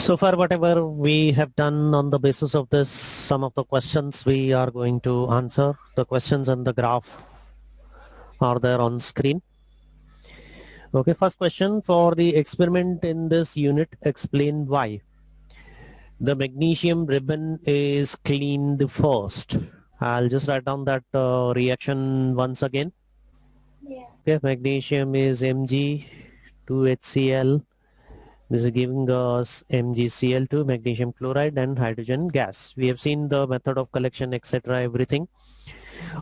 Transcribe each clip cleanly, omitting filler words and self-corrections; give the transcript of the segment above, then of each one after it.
So far, whatever we have done on the basis of this, some of the questions we are going to answer. The questions and the graph are there on screen. Okay, first question for the experiment in this unit, explain why. The magnesium ribbon is cleaned first. I'll just write down that reaction once again. Yeah. Okay, magnesium is Mg2HCl. This is giving us MgCl2, magnesium chloride, and hydrogen gas. We have seen the method of collection, etc., everything.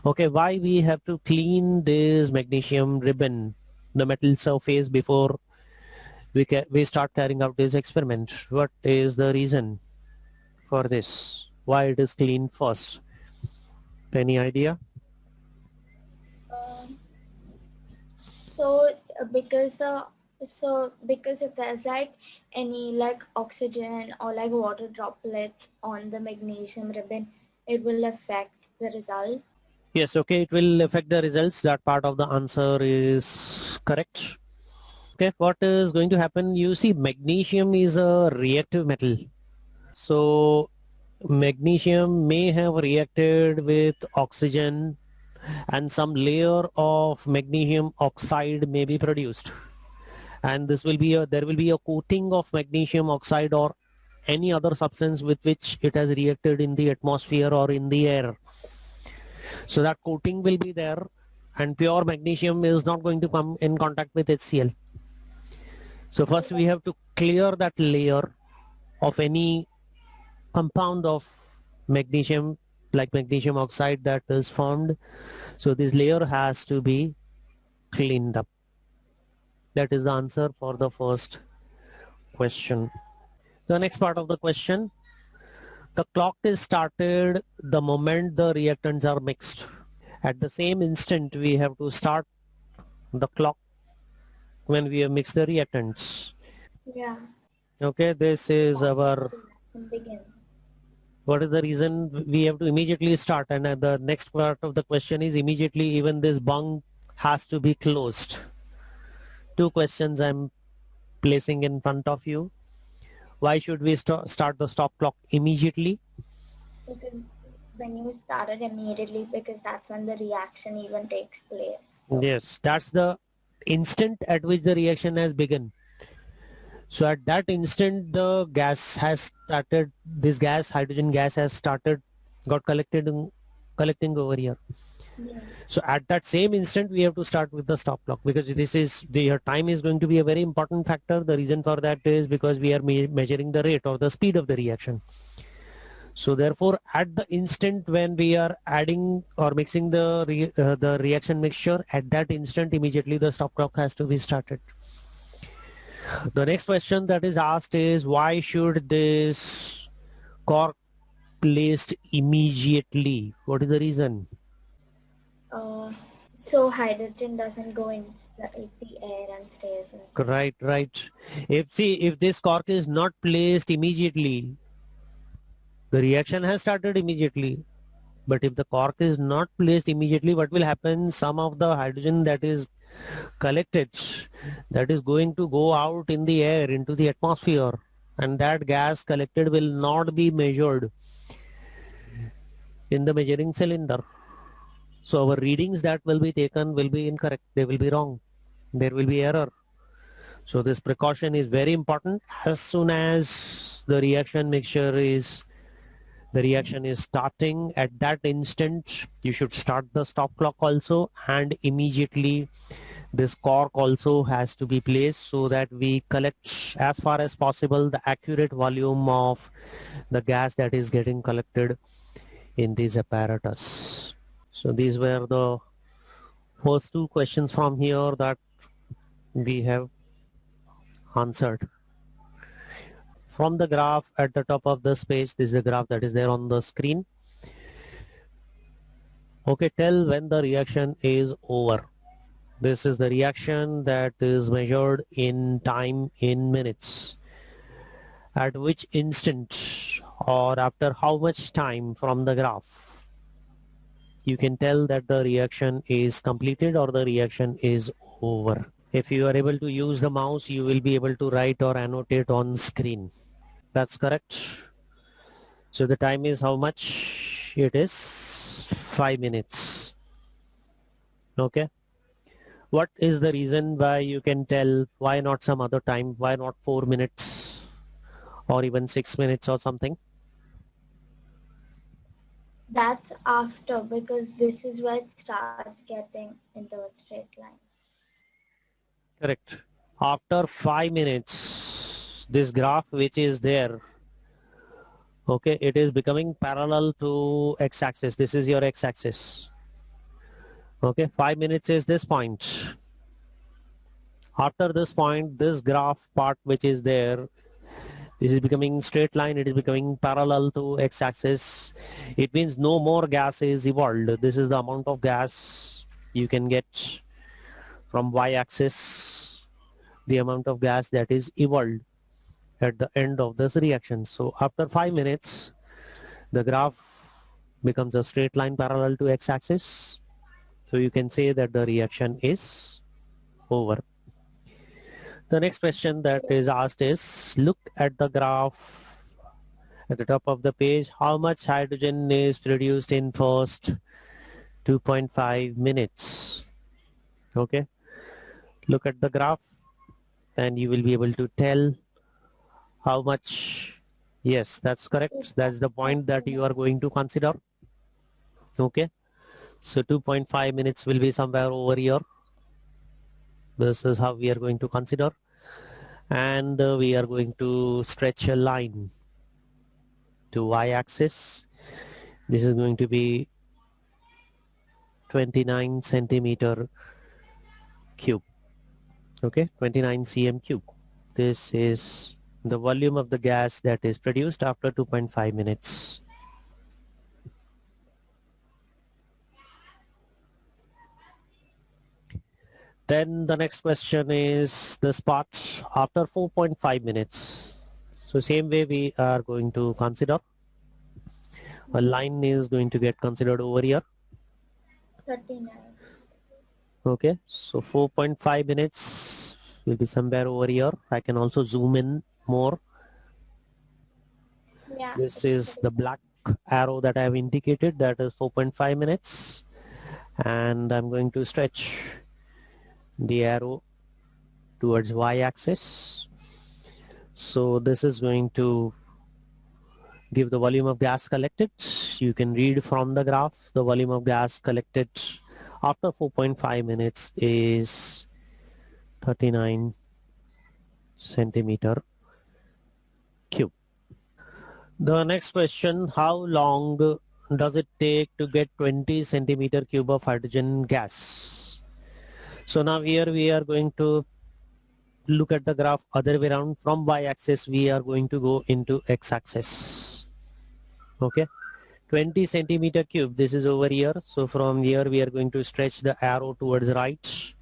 Okay, why we have to clean this magnesium ribbon, the metal surface, before we start carrying out this experiment? What is the reason for this? Why it is cleaned first? Any idea? Because if there's like any like oxygen or like water droplets on the magnesium ribbon, it will affect the result. Yes, okay, it will affect the results. That part of the answer is correct. Okay, what is going to happen? You see, magnesium is a reactive metal. So magnesium may have reacted with oxygen and some layer of magnesium oxide may be produced. And this will be there will be a coating of magnesium oxide or any other substance with which it has reacted in the atmosphere or in the air. So that coating will be there, and pure magnesium is not going to come in contact with HCl. So first we have to clear that layer of any compound of magnesium, like magnesium oxide, that is formed. So this layer has to be cleaned up. That is the answer for the first question. The next part of the question, the clock is started the moment the reactants are mixed. At the same instant we have to start the clock when we have mixed the reactants. Yeah. Okay, this is our, Begin. what is the reason we have to immediately start? And the next part of the question is immediately, even this bung has to be closed. Two questions I'm placing in front of you. Why should we start the stop clock immediately? Because when you start it immediately, because that's when the reaction even takes place. So. Yes, that's the instant at which the reaction has begun. So at that instant the gas has started, this gas, hydrogen gas, has started, got collecting over here. Yeah. So at that same instant we have to start with the stop clock, because this is your time is going to be a very important factor. The reason for that is because we are measuring the rate or the speed of the reaction. So therefore at the instant when we are adding or mixing the reaction mixture, at that instant immediately the stop clock has to be started. The next question that is asked is, why should this cork placed immediately? What is the reason? So hydrogen doesn't go into the air and stays inside. Right. If this cork is not placed immediately, the reaction has started immediately. But if the cork is not placed immediately, what will happen? Some of the hydrogen that is collected, that is going to go out in the air into the atmosphere, and that gas collected will not be measured in the measuring cylinder. So our readings that will be taken will be incorrect. They will be wrong. There will be error. So this precaution is very important. As soon as the reaction is starting, at that instant you should start the stop clock also, and immediately this cork also has to be placed so that we collect as far as possible the accurate volume of the gas that is getting collected in this apparatus. So these were the first two questions from here that we have answered. From the graph at the top of this page, this is the graph that is there on the screen. Okay, tell when the reaction is over. This is the reaction that is measured in time in minutes. At which instant or after how much time from the graph you can tell that the reaction is completed or the reaction is over. If you are able to use the mouse, you will be able to write or annotate on screen. That's correct. So the time is how much? It is 5 minutes. Okay. What is the reason why you can tell why not some other time? Why not 4 minutes or even 6 minutes or something? That's after, because this is where it starts getting into a straight line. Correct. After 5 minutes, this graph which is there, okay, it is becoming parallel to x-axis. This is your x-axis. Okay, 5 minutes is this point. After this point, this graph part which is there, this is becoming straight line. It is becoming parallel to x-axis. It means no more gas is evolved. This is the amount of gas you can get from y-axis, the amount of gas that is evolved at the end of this reaction. So after 5 minutes, the graph becomes a straight line parallel to x-axis. So you can say that the reaction is over. The next question that is asked is, look at the graph at the top of the page. How much hydrogen is produced in first 2.5 minutes? Okay. Look at the graph and you will be able to tell how much. Yes, that's correct. That's the point that you are going to consider. Okay. So 2.5 minutes will be somewhere over here. This is how we are going to consider. And we are going to stretch a line to y-axis. This is going to be 29 centimeter cube. Okay, 29 cm cube. This is the volume of the gas that is produced after 2.5 minutes. Then the next question is the spot after 4.5 minutes. So same way we are going to consider. A line is going to get considered over here. 39. Okay, so 4.5 minutes will be somewhere over here. I can also zoom in more. Yeah. This is the black arrow that I have indicated, that is 4.5 minutes. And I'm going to stretch the arrow towards y-axis. So this is going to give the volume of gas collected. You can read from the graph the volume of gas collected after 4.5 minutes is 39 centimeter cube. The next question, how long does it take to get 20 centimeter cube of hydrogen gas? So now here we are going to look at the graph other way around. From y-axis we are going to go into x-axis. Okay, 20 centimeter cube, this is over here. So from here we are going to stretch the arrow towards right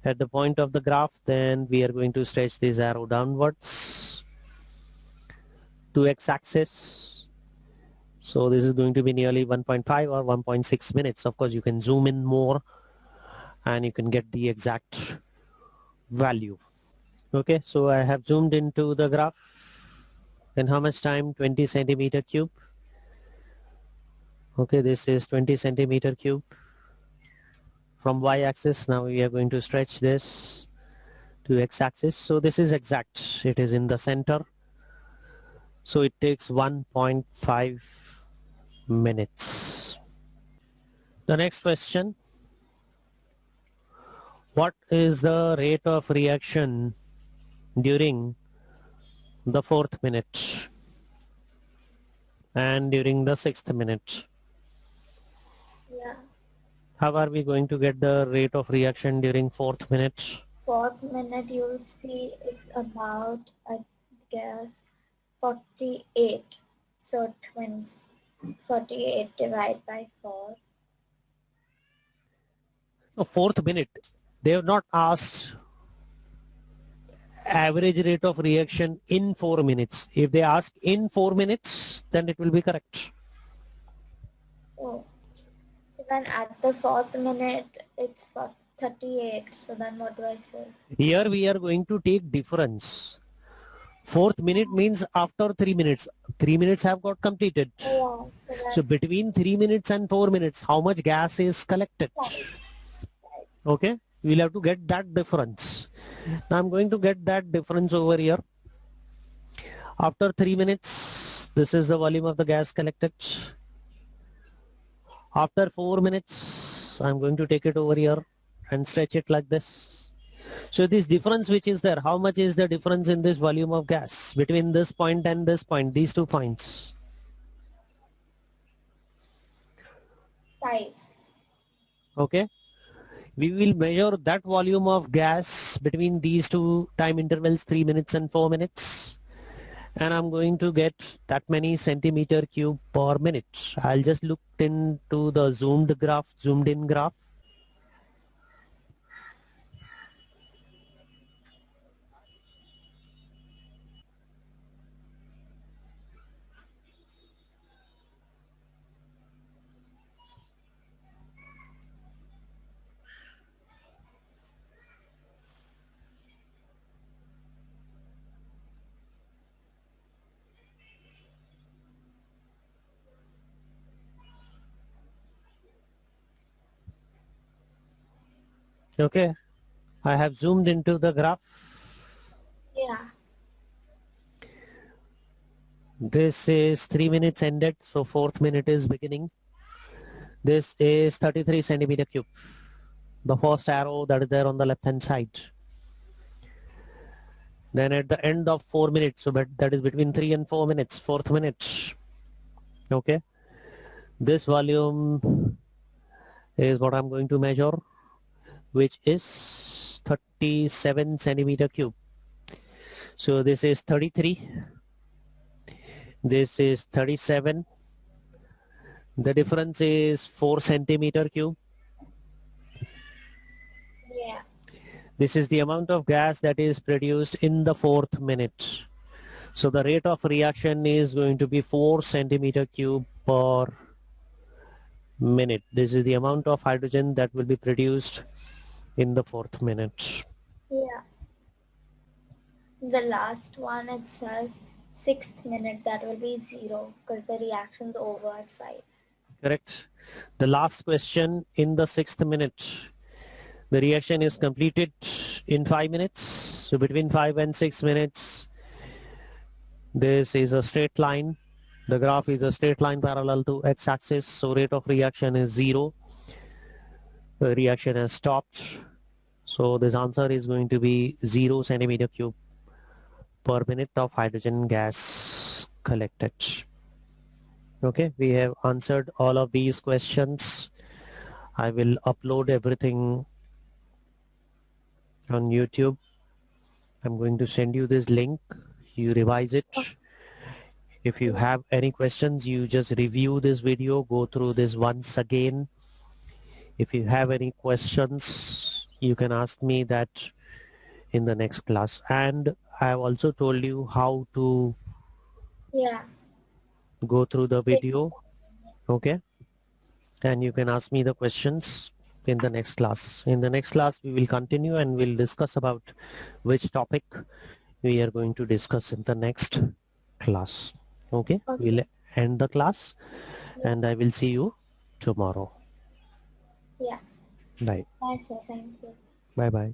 at the point of the graph. Then we are going to stretch this arrow downwards to x-axis. So this is going to be nearly 1.5 or 1.6 minutes. Of course you can zoom in more and you can get the exact value. Okay, so I have zoomed into the graph. And how much time? 20 centimeter cube. Okay, this is 20 centimeter cube. From y-axis, now we are going to stretch this to x-axis. So this is exact. It is in the center. So it takes 1.5 minutes. The next question. What is the rate of reaction during the 4th minute and during the 6th minute? Yeah. How are we going to get the rate of reaction during 4th minute? 4th minute, you'll see it's about, I guess, 48. So 48 divided by 4. So 4th minute, they have not asked average rate of reaction in 4 minutes. If they ask in 4 minutes, then it will be correct. Oh. So then at the 4th minute, it's for 38. So then what do I say? Here we are going to take difference. Fourth minute means after 3 minutes. 3 minutes have got completed. Yeah, So between 3 minutes and 4 minutes, how much gas is collected? Okay, we'll have to get that difference. Now I'm going to get that difference over here. After 3 minutes, this is the volume of the gas collected. After 4 minutes, I'm going to take it over here and stretch it like this. So this difference which is there, how much is the difference in this volume of gas between this point and this point, these 2 points? 5. Okay. We will measure that volume of gas between these 2 time intervals, 3 minutes and 4 minutes. And I'm going to get that many centimeter cube per minute. I'll just look into the zoomed in graph. Okay, I have zoomed into the graph. Yeah. This is 3 minutes ended, so 4th minute is beginning. This is 33 centimeter cube. The first arrow that is there on the left hand side. Then at the end of 4 minutes, so that is between 3 and 4 minutes, 4th minute. Okay, this volume is what I'm going to measure, which is 37 centimeter cube. So this is 33. This is 37. The difference is 4 centimeter cube. Yeah. This is the amount of gas that is produced in the 4th minute. So the rate of reaction is going to be 4 centimeter cube per minute. This is the amount of hydrogen that will be produced in the 4th minute. Yeah. The last one, it says 6th minute, that will be 0 because the reaction's over at 5. Correct. The last question in the 6th minute. The reaction is completed in 5 minutes. So between 5 and 6 minutes, this is a straight line. The graph is a straight line parallel to x-axis. So rate of reaction is 0. The reaction has stopped. So this answer is going to be 0 centimeter cube per minute of hydrogen gas collected. Okay, we have answered all of these questions. I will upload everything on YouTube. I'm going to send you this link. You revise it. If you have any questions, you just review this video, go through this once again. If you have any questions, you can ask me that in the next class. And I have also told you how to go through the video. Okay. And you can ask me the questions in the next class. In the next class, we will continue and we'll discuss about which topic we are going to discuss in the next class. Okay. We'll end the class and I will see you tomorrow. Yeah. Bye. Bye, sir. Thank you. Bye-bye.